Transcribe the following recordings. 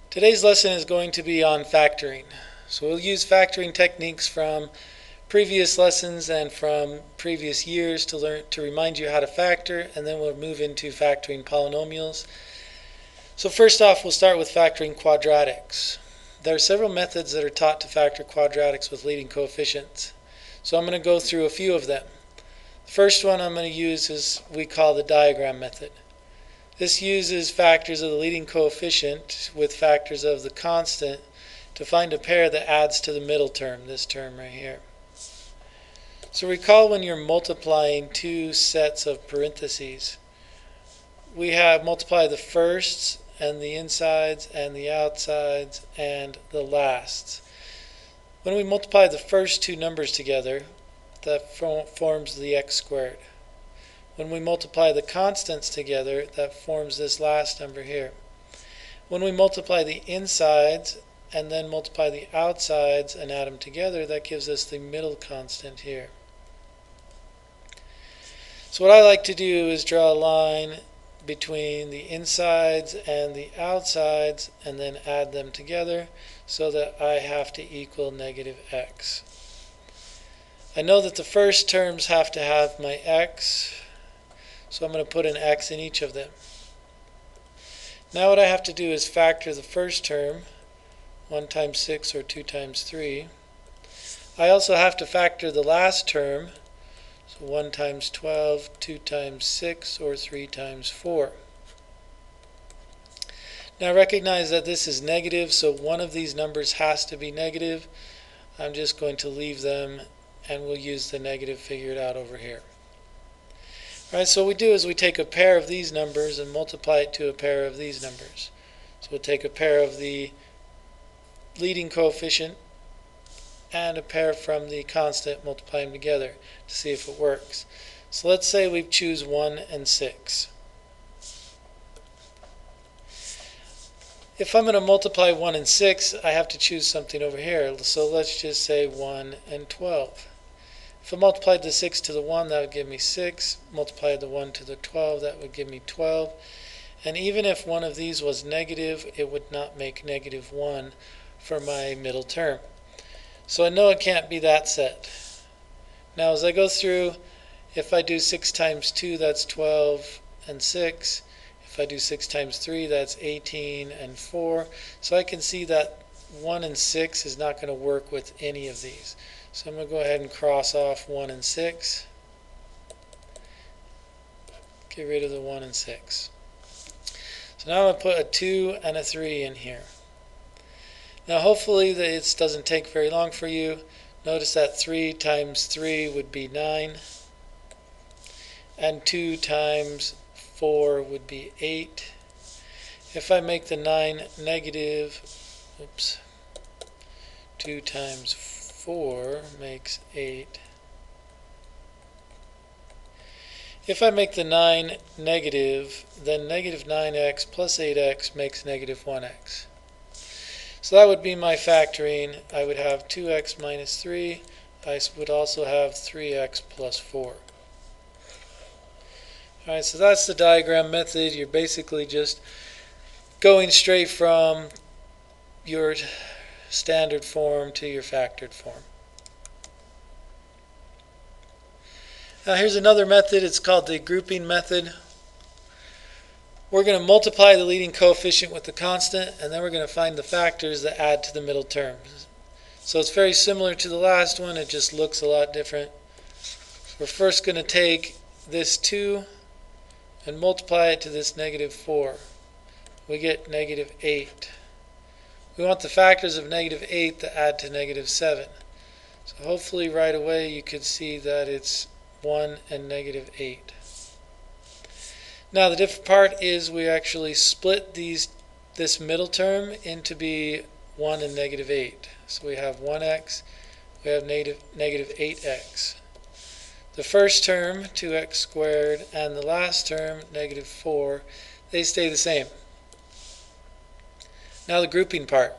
Today's lesson is going to be on factoring. So we'll use factoring techniques from previous lessons and from previous years to remind you how to factor, and then we'll move into factoring polynomials. So first off, we'll start with factoring quadratics. There are several methods that are taught to factor quadratics with leading coefficients. So I'm going to go through a few of them. The first one I'm going to use is we call the diagram method. This uses factors of the leading coefficient with factors of the constant to find a pair that adds to the middle term, this term right here. So recall when you're multiplying two sets of parentheses. We have multiply the firsts and the insides and the outsides and the lasts. When we multiply the first two numbers together, that forms the x squared. When we multiply the constants together, that forms this last number here. When we multiply the insides and then multiply the outsides and add them together, that gives us the middle constant here. So what I like to do is draw a line between the insides and the outsides and then add them together so that I have to equal negative x. I know that the first terms have to have my x, so I'm going to put an x in each of them. Now what I have to do is factor the first term, 1 times 6 or 2 times 3. I also have to factor the last term, so 1 times 12, 2 times 6, or 3 times 4. Now recognize that this is negative, so one of these numbers has to be negative. I'm just going to leave them, and we'll use the negative figured out over here. Alright, so what we do is we take a pair of these numbers and multiply it to a pair of these numbers. So we'll take a pair of the leading coefficient and a pair from the constant, multiply them together to see if it works. So let's say we choose 1 and 6. If I'm going to multiply 1 and 6, I have to choose something over here. So let's just say 1 and 12. If I multiplied the 6 to the 1, that would give me 6. Multiplied the 1 to the 12, that would give me 12. And even if one of these was negative, it would not make negative 1 for my middle term. So I know it can't be that set. Now as I go through, if I do 6 times 2, that's 12 and 6. If I do 6 times 3, that's 18 and 4. So I can see that 1 and 6 is not going to work with any of these. So I'm going to go ahead and cross off 1 and 6. Get rid of the 1 and 6. So now I'm going to put a 2 and a 3 in here. Now hopefully this doesn't take very long for you. Notice that 3 times 3 would be 9. And 2 times 4 would be 8. If I make the 9 negative, 2 times 4 makes 8. If I make the 9 negative, then negative 9x plus 8x makes negative 1x. So that would be my factoring. I would have 2x minus 3. I would also have 3x plus 4. Alright, so that's the diagram method. You're basically just going straight from your standard form to your factored form. Now here's another method. It's called the grouping method. We're going to multiply the leading coefficient with the constant, and then we're going to find the factors that add to the middle term. So it's very similar to the last one, it just looks a lot different. We're first going to take this 2 and multiply it to this negative 4. We get negative 8. We want the factors of negative 8 that add to negative 7. So hopefully right away you could see that it's 1 and negative 8. Now the different part is we actually split this middle term into be 1 and negative 8. So we have 1x, we have negative 8x. The first term, 2x squared, and the last term, negative 4, they stay the same. Now the grouping part.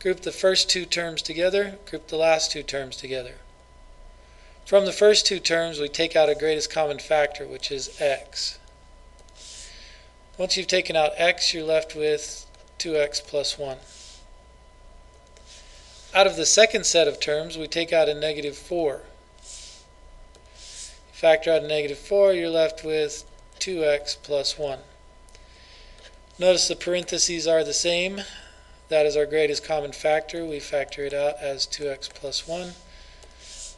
Group the first two terms together, group the last two terms together. From the first two terms, we take out a greatest common factor, which is x. Once you've taken out x, you're left with 2x plus 1. Out of the second set of terms, we take out a negative 4. Factor out a negative 4, you're left with 2x plus 1. Notice the parentheses are the same. That is our greatest common factor. We factor it out as 2x plus 1.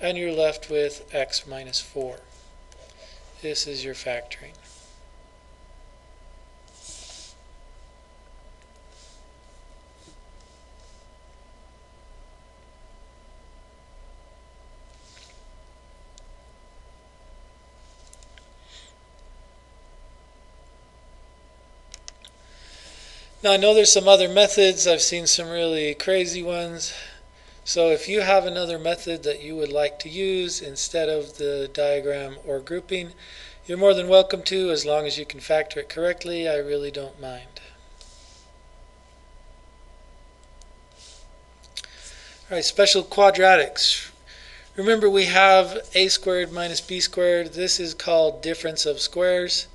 And you're left with x minus 4. This is your factoring. Now I know there's some other methods. I've seen some really crazy ones. So if you have another method that you would like to use instead of the diagram or grouping, you're more than welcome to, as long as you can factor it correctly. I really don't mind. Alright, special quadratics. Remember, we have a squared minus b squared. This is called difference of squares.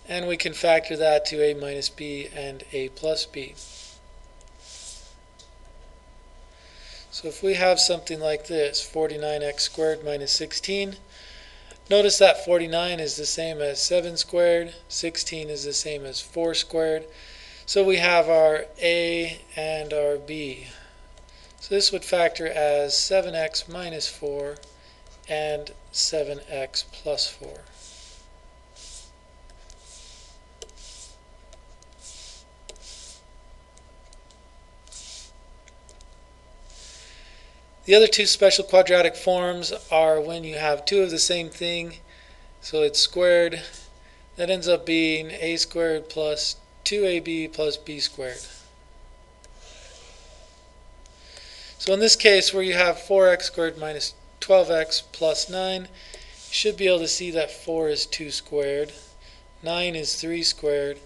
And we can factor that to a minus b and a plus b. So if we have something like this, 49x squared minus 16, notice that 49 is the same as 7 squared, 16 is the same as 4 squared. So we have our a and our b. So this would factor as 7x minus 4 and 7x plus 4. The other two special quadratic forms are when you have two of the same thing, so it's squared. That ends up being a squared plus 2ab plus b squared. So in this case, where you have 4x squared minus 12x plus 9, you should be able to see that 4 is 2 squared, 9 is 3 squared,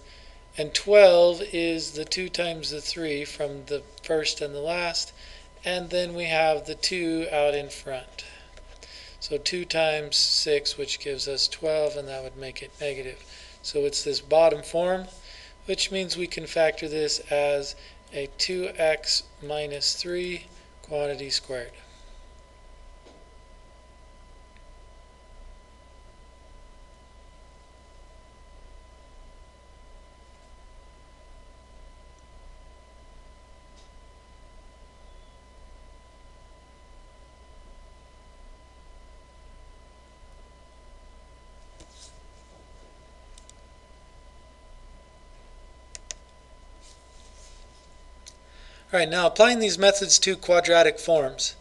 and 12 is the 2 times the 3 from the first and the last. And then we have the 2 out in front. So 2 times 6, which gives us 12, and that would make it negative. So it's this bottom form, which means we can factor this as a 2x minus 3 quantity squared. Alright, now applying these methods to quadratic forms.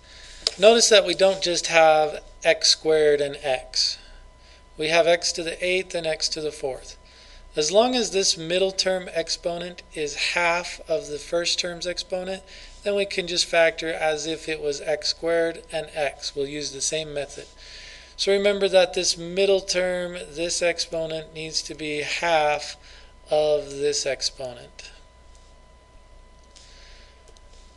Notice that we don't just have x squared and x. We have x to the 8th and x to the 4th. As long as this middle term exponent is half of the first term's exponent, then we can just factor as if it was x squared and x. We'll use the same method. So remember that this middle term, this exponent, needs to be half of this exponent.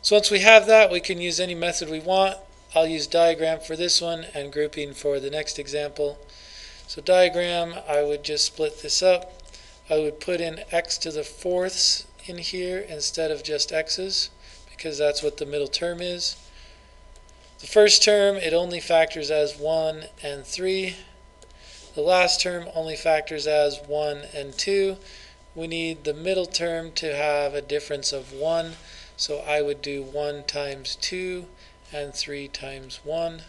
So once we have that, we can use any method we want. I'll use diagram for this one and grouping for the next example. So diagram, I would just split this up. I would put in x to the 4ths in here instead of just x's, because that's what the middle term is. The first term, it only factors as 1 and 3. The last term only factors as 1 and 2. We need the middle term to have a difference of 1. So I would do 1 times 2 and 3 times 1.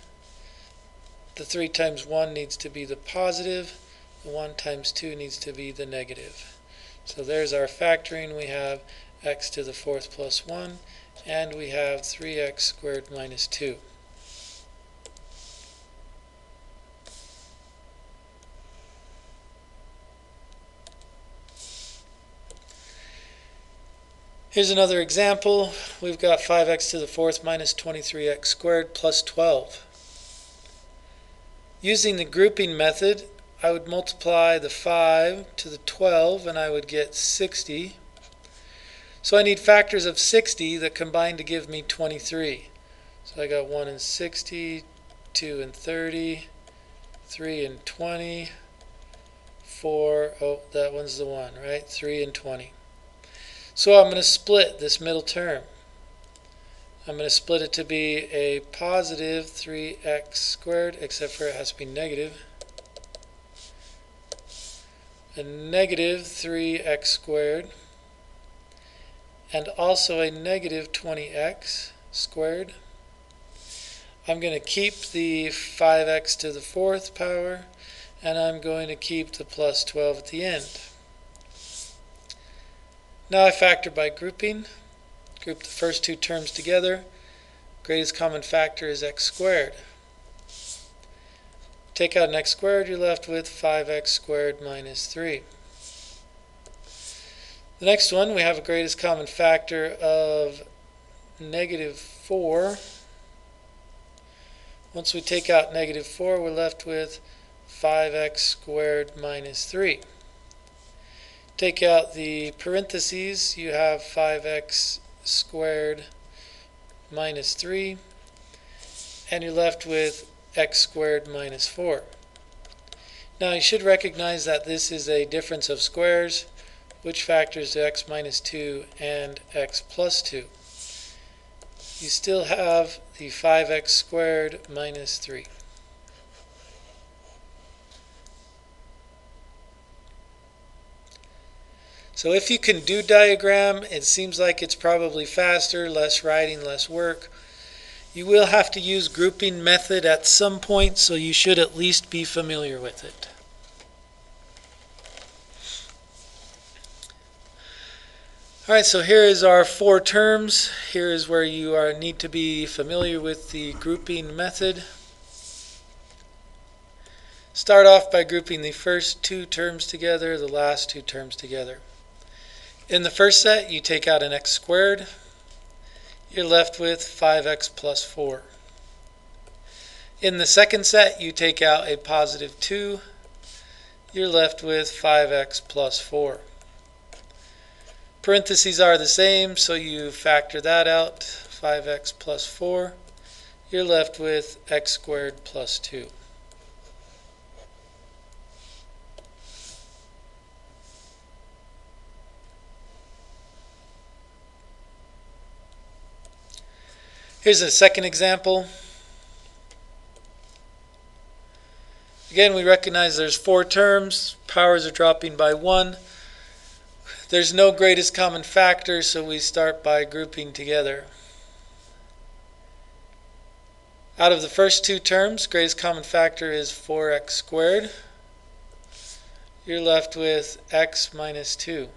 The 3 times 1 needs to be the positive. The 1 times 2 needs to be the negative. So there's our factoring. We have x to the 4th plus 1, and we have 3x squared minus 2. Here's another example. We've got 5x to the 4th minus 23x squared plus 12. Using the grouping method, I would multiply the 5 to the 12 and I would get 60. So I need factors of 60 that combine to give me 23. So I got 1 and 60, 2 and 30, 3 and 20, 4, oh, that one's the one, right? 3 and 20. So I'm going to split this middle term. I'm going to split it to be a positive 3x squared, except for it has to be negative. A negative 3x squared, and also a negative 20x squared. I'm going to keep the 5x to the 4th power, and I'm going to keep the plus 12 at the end. Now I factor by grouping. Group the first two terms together. Greatest common factor is x squared. Take out an x squared, you're left with 5x squared minus 3. The next one, we have a greatest common factor of negative 4. Once we take out negative 4, we're left with 5x squared minus 3. Take out the parentheses, you have 5x squared minus 3, and you're left with x squared minus 4. Now you should recognize that this is a difference of squares, which factors to x minus 2 and x plus 2. You still have the 5x squared minus 3. So if you can do diagram, it seems like it's probably faster, less writing, less work. You will have to use grouping method at some point, so you should at least be familiar with it. Alright, so here is our 4 terms. Here is where you need to be familiar with the grouping method. Start off by grouping the first 2 terms together, the last 2 terms together. In the first set, you take out an x squared. You're left with 5x plus 4. In the second set, you take out a positive 2. You're left with 5x plus 4. Parentheses are the same, so you factor that out, 5x plus 4. You're left with x squared plus 2. Here's a second example. Again, we recognize there's 4 terms. Powers are dropping by 1. There's no greatest common factor, so we start by grouping together. Out of the first 2 terms, greatest common factor is 4x squared. You're left with x minus 2.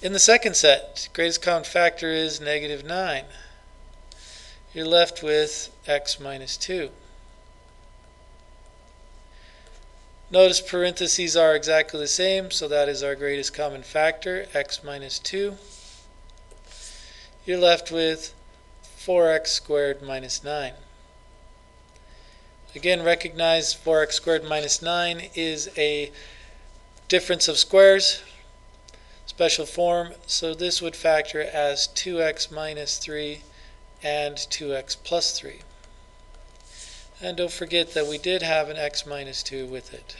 In the second set, greatest common factor is negative 9. You're left with x minus 2. Notice parentheses are exactly the same, so that is our greatest common factor, x minus 2. You're left with 4x squared minus 9. Again, recognize 4x squared minus 9 is a difference of squares, special form, so this would factor as 2x minus 3 and 2x plus 3. And don't forget that we did have an x minus 2 with it.